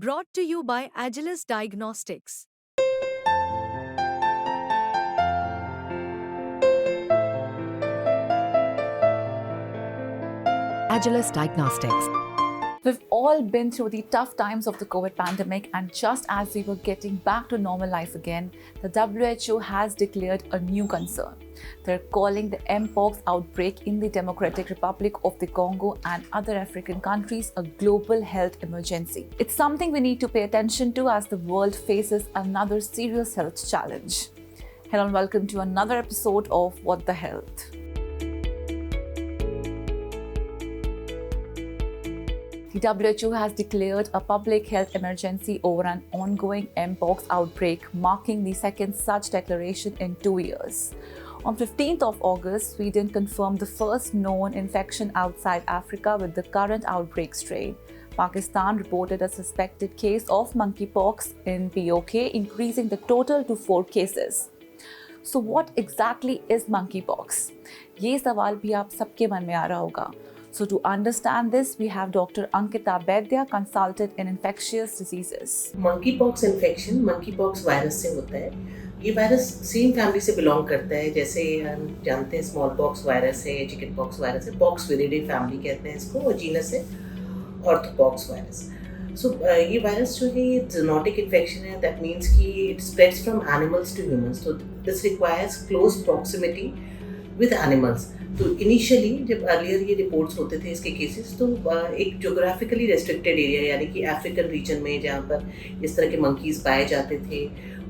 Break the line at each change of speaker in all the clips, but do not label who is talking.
Brought to you by Agilus Diagnostics.
Agilus Diagnostics.
We've all been through the tough times of the COVID pandemic, and just as we were getting back to normal life again, the WHO has declared a new concern. They're calling the Mpox outbreak in the Democratic Republic of the Congo and other African countries a global health emergency. It's something we need to pay attention to as the world faces another serious health challenge. Hello and welcome to another episode of What the Health. The WHO has declared a public health emergency over an ongoing Mpox outbreak, marking the second such declaration in 2 years. On 15th of August, Sweden confirmed the first known infection outside Africa with the current outbreak strain. Pakistan reported a suspected case of monkeypox in POK, increasing the total to 4 cases. So what exactly is monkeypox? ये सवाल भी आप सबके मन में आ रहा होगा. So to understand this, we have Dr. Ankita Baidya, consultant in infectious diseases.
Monkeypox infection monkeypox virus से होता है. ये वायरस सेम फैमिली से बिलोंग करता है. जैसे हम जानते हैं स्मॉल पॉक्स वायरस है, चिकन पॉक्स वायरस है, पॉक्स विरिडे फैमिली कहते हैं इसको, और जीनस है ऑर्थोपॉक्स वायरस. सो ये वायरस जो है ये ज़ूनोटिक इन्फेक्शन है. दैट मीन्स कि it spreads from animals to humans. तो this requires close proximity with animals. तो इनिशियली जब अर्लियर ये रिपोर्ट्स होते थे इसके केसेस, तो एक जोग्राफिकली रेस्ट्रिक्टेड एरिया यानी कि अफ्रीकन रीजन में जहाँ पर इस तरह के मंकीज़ पाए जाते थे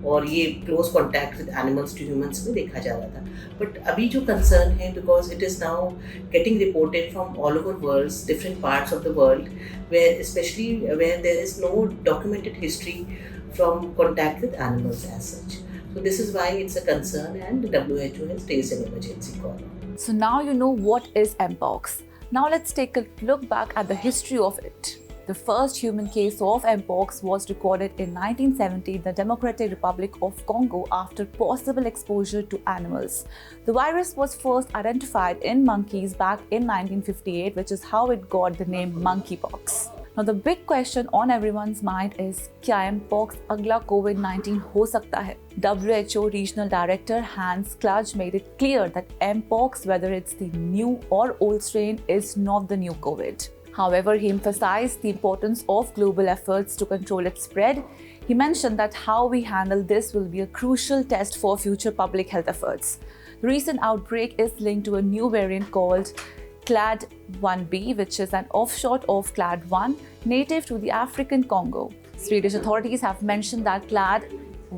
और ये close contact with animals to humans में देखा जा रहा था. बट अभी जो कंसर्न है, because it is now getting reported from all over world, different parts of the world, where specially where there is no documented history from contact with animals as such. So this is why it's a concern, and the WHO has raised an emergency call.
So now you know what is Mpox. Now let's take a look back at the history of it. The first human case of Mpox was recorded in 1970 in the Democratic Republic of Congo after possible exposure to animals. The virus was first identified in monkeys back in 1958, which is how it got the name monkeypox. Now the big question on everyone's mind is, क्या Mpox अगला COVID-19 हो सकता है? WHO Regional Director Hans Kluge made it clear that Mpox, whether it's the new or old strain, is not the new COVID. However, he emphasized the importance of global efforts to control its spread. He mentioned that how we handle this will be a crucial test for future public health efforts. The recent outbreak is linked to a new variant called Clade 1b, which is an offshoot of Clade 1, native to the African Congo. Swedish authorities have mentioned that Clade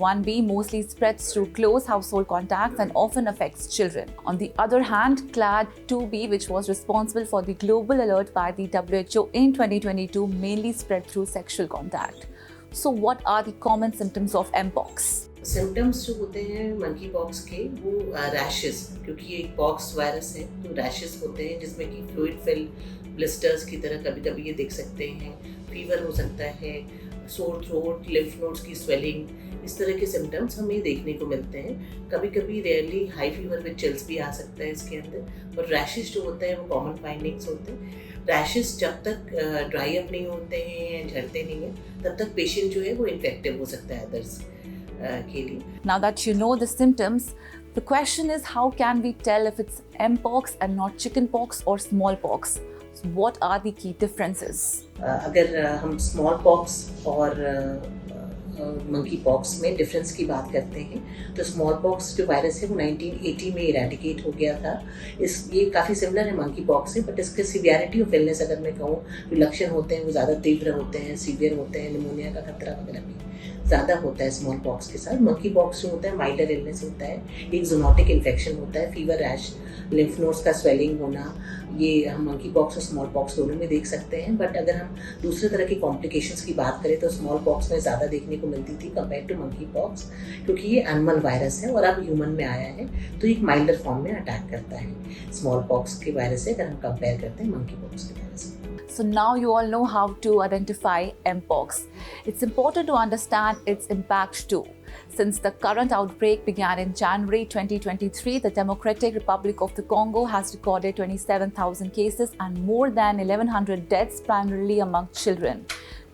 1b mostly spreads through close household contacts and often affects children. On the other hand, Clade 2b, which was responsible for the global alert by the WHO in 2022, mainly spread through sexual contact. So what are the common symptoms of Mpox?
Symptoms जो होते हैं monkey pox के, वो rashes, क्योंकि ये एक pox virus है तो रैशेस होते हैं जिसमें कि फ्लूइड फिल ब्लिस्टर्स की तरह कभी कभी ये देख सकते हैं. फीवर हो सकता है, सोर थ्रोट, लिम्फ नोड्स की स्वेलिंग, इस तरह के सिम्टम्स हमें देखने को मिलते हैं. कभी कभी rarely high fever with chills भी आ सकता है इसके अंदर. और रैशेस जो होते हैं वो कॉमन फाइंडिंग्स होते हैं. रैशेस जब तक ड्राई अप नहीं होते हैं, झड़ते नहीं हैं, तब तक पेशेंट जो है वो इन्फेक्टिव हो सकता है अदर्स के लिए.
Now that you know the symptoms, the question is, how can we tell if it's Mpox and not chickenpox or smallpox? So what are the key differences?
अगर हम स्मॉल पॉक्स और monkey pox में difference की बात करते हैं, तो small pox जो वायरस है वो 1980 में इरेडिकेट हो गया था. ये काफ़ी सिमिलर है मंकी पॉक्स से, बट इसके सीवियरिटी ऑफ इलनेस अगर मैं कहूँ, जो लक्षण होते हैं वो ज़्यादा तीव्र होते हैं, सीवियर होते हैं, निमोनिया का खतरा वगैरह भी ज़्यादा होता है स्मॉल पॉक्स के साथ. मंकी पॉक्स जो होता है माइल्डर इलनेस होता है, एक ज़ूनोटिक इन्फेक्शन होता है, फीवर, रैश, लिम्फ नोड्स का स्वेलिंग होना, ये हम मंकी पॉक्स और स्मॉल पॉक्स दोनों में देख सकते हैं. बट अगर हम दूसरे तरह की कॉम्प्लिकेशंस की बात करें तो स्मॉल पॉक्स में ज़्यादा देखने को मिलती थी कंपेयर टू मंकी पॉक्स, क्योंकि ये एनिमल वायरस है और अब ह्यूमन में आया है तो एक माइल्डर फॉर्म में अटैक करता है स्मॉल पॉक्स के वायरस से, अगर हम कंपेयर करते हैं मंकी पॉक्स के वायरस से.
So now you all know how to identify Mpox. It's important to understand its impact too. Since the current outbreak began in January 2023, the Democratic Republic of the Congo has recorded 27,000 cases and more than 1,100 deaths, primarily among children.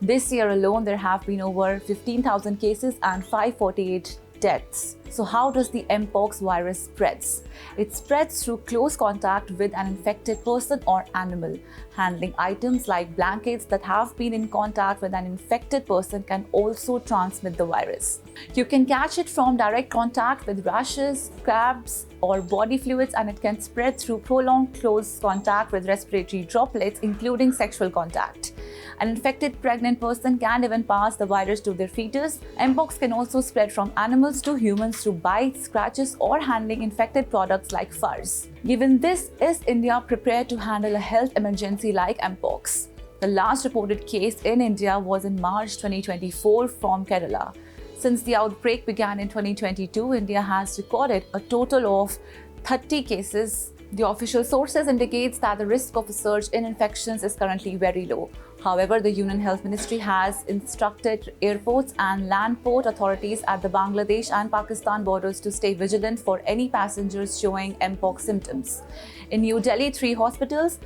This year alone, there have been over 15,000 cases and 548 deaths. So how does the Mpox virus spreads? It spreads through close contact with an infected person or animal. Handling items like blankets that have been in contact with an infected person can also transmit the virus. You can catch it from direct contact with rashes, scabs, or body fluids, and it can spread through prolonged close contact with respiratory droplets, including sexual contact. An infected pregnant person can even pass the virus to their fetus. Mpox can also spread from animals to humans through bites, scratches, or handling infected products like furs. Given this, is India prepared to handle a health emergency like Mpox? The last reported case in India was in March 2024 from Kerala. Since the outbreak began in 2022, India has recorded a total of 30 cases. The official sources indicates that the risk of a surge in infections is currently very low. However, the Union Health Ministry has instructed airports and land port authorities at the Bangladesh and Pakistan borders to stay vigilant for any passengers showing Mpox symptoms. In New Delhi, 3 hospitals,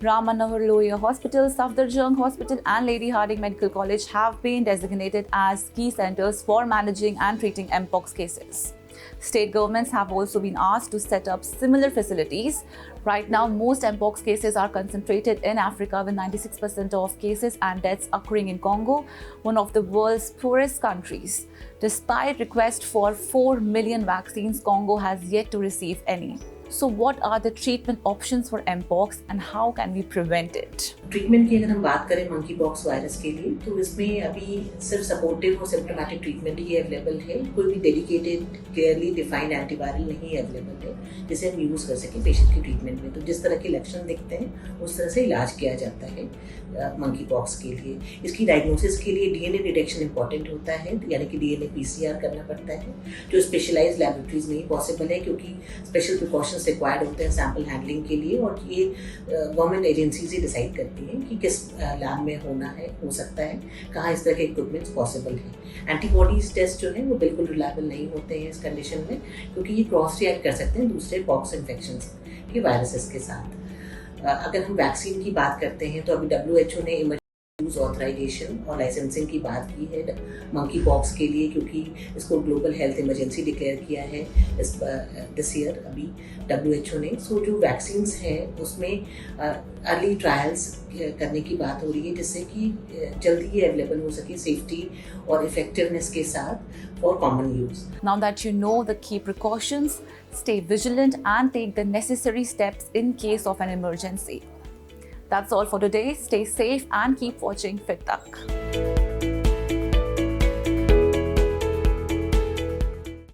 Ram Manohar Lohia Hospital, Safdarjung Hospital, and Lady Hardinge Medical College have been designated as key centers for managing and treating Mpox cases. State governments have also been asked to set up similar facilities. Right now, most Mpox cases are concentrated in Africa, with 96% of cases and deaths occurring in Congo, one of the world's poorest countries. Despite requests for 4 million vaccines, Congo has yet to receive any. So what are the treatment options for Mpox and how can we prevent it?
Treatment की अगर हम बात करें monkey pox virus के लिए, तो इसमें अभी सिर्फ सपोर्टिव और सिम्प्टोमेटिक ट्रीटमेंट ही अवेलेबल है. कोई भी डेडिकेटेड क्लियरली डिफाइंड एंटीवायरल नहीं अवेलेबल है जिसे हम यूज़ कर सकें पेशेंट की ट्रीटमेंट में. तो जिस तरह के लक्षण दिखते हैं उस तरह से इलाज किया जाता है मंकी पॉक्स के लिए. इसकी डायग्नोसिस के लिए डीएनए डिटेक्शन इंपॉर्टेंट होता है, यानी कि डीएनए पीसीआर करना पड़ता है, जो स्पेशलाइज्ड लैबोरेटरीज में ही पॉसिबल है, क्योंकि स्पेशल प्रिकॉशंस रिक्वायर्ड होते हैं सैंपल हैंडलिंग के लिए. और ये गवर्नमेंट एजेंसीज ही डिसाइड करती हैं कि किस लैब में होना है, हो सकता है, कहाँ इस तरह के इक्विपमेंट्स पॉसिबल हैं. एंटीबॉडीज टेस्ट जो है वो बिल्कुल रिलायबल नहीं होते हैं इस कंडीशन में, क्योंकि ये क्रॉस रिएक्ट कर सकते हैं दूसरे पॉक्स इन्फेक्शंस के वायरसेस के साथ. अगर हम वैक्सीन की बात करते हैं तो अभी WHO ने यूज ऑथराइजेशन और लाइसेंसिंग की बात की है मंकी पॉक्स के लिए, क्योंकि इसको ग्लोबल हेल्थ इमरजेंसी डिक्लेयर किया है दिस ईयर अभी WHO ने. सो जो वैक्सीन्स हैं उसमें अर्ली ट्रायल्स करने की बात हो रही है, जिससे कि जल्दी ये अवेलेबल हो सके सेफ्टी और इफेक्टिवनेस के साथ for common use.
Now that you know the key precautions, stay vigilant and take the necessary steps in case of an emergency. That's all for today. Stay safe and keep watching Fit Tak.